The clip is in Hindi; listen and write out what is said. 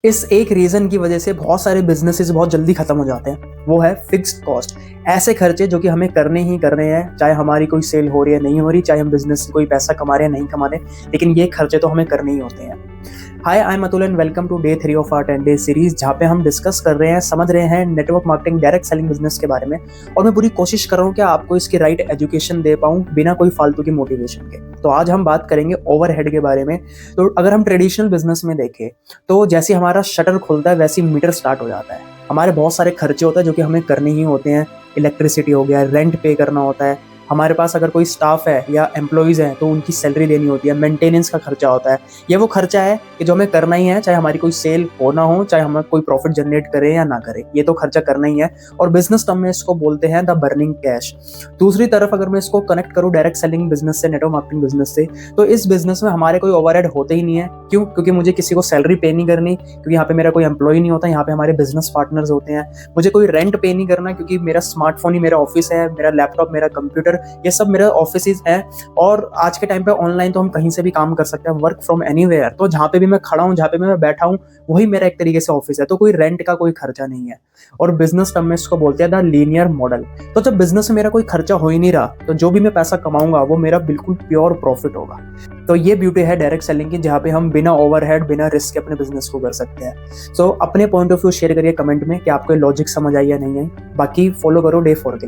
इस एक रीज़न की वजह से बहुत सारे बिज़नेसेस बहुत जल्दी ख़त्म हो जाते हैं, वो है फ़िक्स्ड कॉस्ट। ऐसे खर्चे जो कि हमें करने ही करने हैं, चाहे हमारी कोई सेल हो रही है, नहीं हो रही, चाहे हम बिज़नेस से कोई पैसा कमा रहे हैं, नहीं कमा रहे, लेकिन ये खर्चे तो हमें करने ही होते हैं। Hi, I am Atul and welcome to day 3 of our 10 days series, जहाँ पे हम डिस्कस कर रहे हैं, समझ रहे हैं network marketing, direct selling business के बारे में। और मैं पूरी कोशिश कर रहा हूँ कि आपको इसकी राइट एजुकेशन दे पाऊँ, बिना कोई फालतू की मोटिवेशन के। तो आज हम बात करेंगे ओवरहेड के बारे में। तो अगर हम ट्रेडिशनल बिज़नेस में देखें, तो जैसे हमारा शटर खुलता है वैसे ही मीटर स्टार्ट हो जाता है। हमारे बहुत सारे खर्चे होते हैं जो कि हमें करने ही होते हैं। इलेक्ट्रिसिटी हो गया, रेंट पे करना होता है, हमारे पास अगर कोई स्टाफ है या एम्प्लॉइज़ हैं तो उनकी सैलरी देनी होती है, मेंटेनेंस का खर्चा होता है। ये वो खर्चा है कि जो हमें करना ही है, चाहे हमारी कोई सेल हो ना हो, चाहे हम कोई प्रॉफिट जनरेट करें या ना करें, ये तो खर्चा करना ही है। और बिजनेस टर्म में इसको बोलते हैं द बर्निंग कैश। दूसरी तरफ अगर मैं इसको कनेक्ट करूँ डायरेक्ट सेलिंग बिजनेस से, नेटवर्क मार्केटिंग बिजनेस से, तो इस बिजनेस में हमारे कोई ओवरहेड होते ही नहीं है। क्यों? क्योंकि मुझे किसी को सैलरी पे नहीं करनी, क्योंकि यहाँ पे मेरा कोई एम्प्लॉय नहीं होता, यहाँ पे हमारे बिजनेस पार्टनर्स होते हैं। मुझे कोई रेंट पे नहीं करना, क्योंकि मेरा स्मार्टफोन ही मेरा ऑफिस है, मेरा लैपटॉप, मेरा कंप्यूटर, ये सब मेरा ऑफिस है। और आज के टाइम पे ऑनलाइन तो हम कहीं से भी काम कर सकते हैं, वर्क फ्रॉम एनीवेयर। तो जहाँ पे भी मैं खड़ा हूँ, जहाँ पे भी मैं बैठा हूँ, वही मेरा एक तरीके से ऑफिस है। तो कोई रेंट का कोई खर्चा नहीं है। और बिजनेस टर्म में इसको बोलते हैं द लीनियर मॉडल। तो जब बिजनेस में मेरा कोई खर्चा हो ही नहीं रहा, तो जो भी मैं पैसा कमाऊंगा वो मेरा बिल्कुल प्योर प्रॉफिट होगा। तो ये ब्यूटी है डायरेक्ट सेलिंग की, जहाँ पे हम बिना ओवरहेड, बिना रिस्क के अपने बिजनेस को कर सकते हैं। सो अपने पॉइंट ऑफ व्यू शेयर करिए कमेंट में कि आपको लॉजिक समझ आई या नहीं आई। बाकी फॉलो करो डे 4 के लिए।